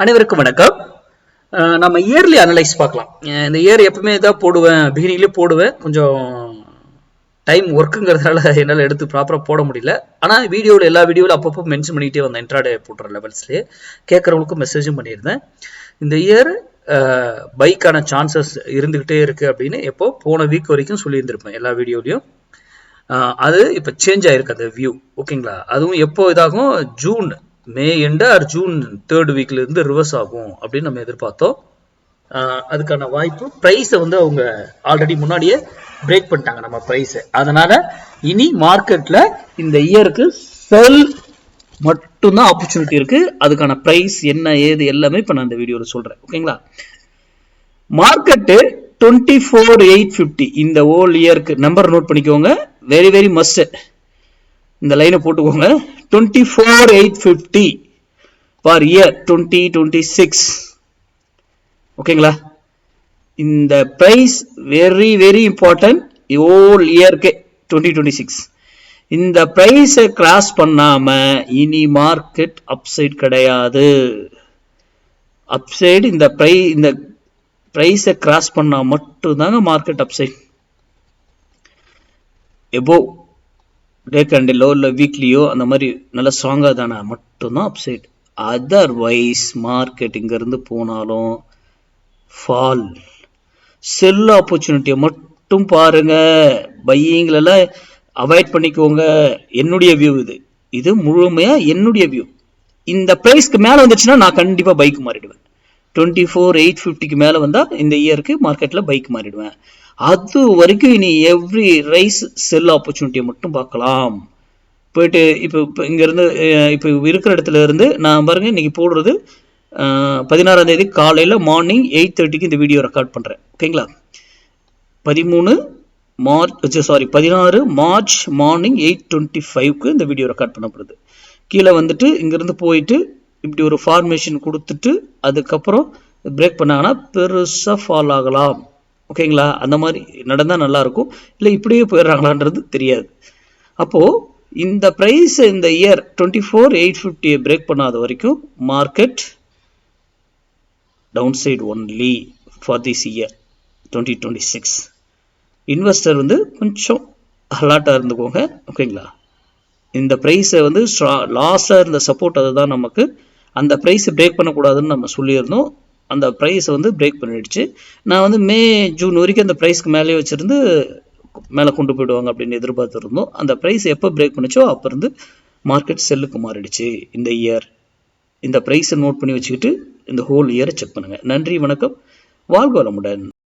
அனைவருக்கும் வணக்கம். நம்ம இயர்லி அனலைஸ் பார்க்கலாம். இந்த இயர் எப்பவுமே தான் போடுவேன், பிகினிங்லேயே போடுவேன். கொஞ்சம் டைம் ஒர்க்குங்கிறதுனால என்னால் எடுத்து ப்ராப்பராக போட முடியல. ஆனால் வீடியோவில் எல்லா வீடியோவில் அப்பப்போ மென்ஷன் பண்ணிகிட்டே வந்தேன். இன்ட்ராடே போடுற லெவல்ஸ்லேயே கேட்குறவங்களுக்கும் மெசேஜும் பண்ணியிருந்தேன். இந்த இயர் பைக்கான சான்சஸ் இருந்துக்கிட்டே இருக்குது அப்படின்னு எப்போ போன வீக் வரைக்கும் சொல்லியிருந்திருப்பேன் எல்லா வீடியோலையும். அது இப்போ சேஞ்ச் ஆயிருக்கு அந்த வியூ. ஓகேங்களா? அதுவும் எப்போ இதாகும், ஜூன் மே எண்டு ஆர் ஜூன் 3rd வீக்ல இருந்து ரிவர்ஸ் ஆகும் அப்படின்னு நம்ம எதிர்பார்த்தோம். அதுக்கான வாய்ப்பு, பிரைஸை வந்து அவங்க ஆல்ரெடி முன்னாடியே பிரேக் பண்ணிட்டாங்க நம்ம பிரைஸை. அதனால இனி மார்க்கெட்ல இந்த இயருக்கு செல் மட்டும்தான் ஆப்பர்ச்சுனிட்டி இருக்கு. அதுக்கான பிரைஸ் என்ன ஏது எல்லாமே இப்ப நான் இந்த வீடியோல சொல்றேன். ஓகேங்களா? மார்க்கெட்டு 24,850 இந்த ஹோல் இயருக்கு நம்பர் நோட் பண்ணிக்கோங்க. Very very must. இந்த லைனை போட்டுக்கோங்க. 24,850 ஃபார் இயர் 2026. ஓகேங்களா? இந்த price very very important whole இயருக்கு 2026. இந்த பிரைஸை கிராஸ் பண்ணாம இனி மார்க்கெட் அப்சைட் கிடையாது. அப்சைடு இந்த பிரைஸை கிராஸ் பண்ணா மட்டும்தாங்க மார்க்கெட் அப்சைட். எபோவ் டே கேண்டிலோ இல்லை வீக்லியோ அந்த மாதிரி நல்ல ஸ்ட்ராங்காக தானே மட்டும்தான் அப்சைட். அதர்வைஸ் மார்க்கெட் இங்கேருந்து போனாலும் ஃபால். செல் ஆப்பர்ச்சுனிட்டியை மட்டும் பாருங்க. பையிங்களெல்லாம் அவாய்ட் பண்ணிக்கோங்க. என்னுடைய வியூ இது முழுமையாக என்னுடைய வியூ. இந்த ப்ரைஸ்க்கு மேலே வந்துச்சுன்னா நான் கண்டிப்பாக பைக் மாறிடுவேன். 24,850க்கு மேலே வந்தால் இந்த இயருக்கு மார்க்கெட்டில் பைக் மாறிடுவேன். அது வரைக்கும் இனி எவ்ரி ரைஸ் செல் ஆப்பர்ச்சுனிட்டியை மட்டும் பார்க்கலாம். போயிட்டு இப்போ இங்கேருந்து இப்போ இருக்கிற இடத்துல இருந்து நான் பாருங்க இன்னைக்கு போடுறது 16ஆம் தேதி காலையில் மார்னிங் 8:30க்கு இந்த வீடியோ ரெக்கார்ட் பண்ணுறேன். ஓகேங்களா? 16 மார்ச் மார்னிங் 8:25க்கு இந்த வீடியோ ரெக்கார்ட் பண்ணப்படுது. கீழே வந்துட்டு இங்கேருந்து போயிட்டு இப்படி ஒரு ஃபார்மேஷன் கொடுத்துட்டு அதுக்கப்புறம் பிரேக் பண்ணாங்கன்னா பெருசாக ஃபால் ஆகலாம். ஓகேங்களா? அந்த மாதிரி நடந்தால் நல்லாயிருக்கும். இல்லை இப்படியே போயிடுறாங்களான்றது தெரியாது. அப்போது இந்த ப்ரைஸ் இந்த இயர் 24,850 பிரேக் பண்ணாத வரைக்கும் market down side only for this year 2026. Investor வந்து கொஞ்சம் அலர்ட்டாக இருந்துக்கோங்க. ஓகேங்களா? இந்த ப்ரைஸை வந்து லாஸ்ட்டாக இருந்த சப்போர்ட் அதுதான் நமக்கு. அந்த ப்ரைஸை பிரேக் பண்ணக்கூடாதுன்னு நம்ம சொல்லியிருந்தோம். அந்த ப்ரைஸை வந்து பிரேக் பண்ணிடுச்சு. நான் வந்து மே ஜூன் வரைக்கும் அந்த ப்ரைஸ்க்கு மேலே வச்சுருந்து மேலே கொண்டு போயிடுவாங்க அப்படின்னு எதிர்பார்த்துருந்தோம். அந்த ப்ரைஸ் எப்போ பிரேக் பண்ணிச்சோ அப்போ இருந்து மார்க்கெட் செல்லுக்கு மாறிடுச்சு இந்த இயர். இந்த ப்ரைஸை நோட் பண்ணி வச்சுக்கிட்டு இந்த ஹோல் இயரை செக் பண்ணுங்கள். நன்றி, வணக்கம், வாழ்க வளமுடன்.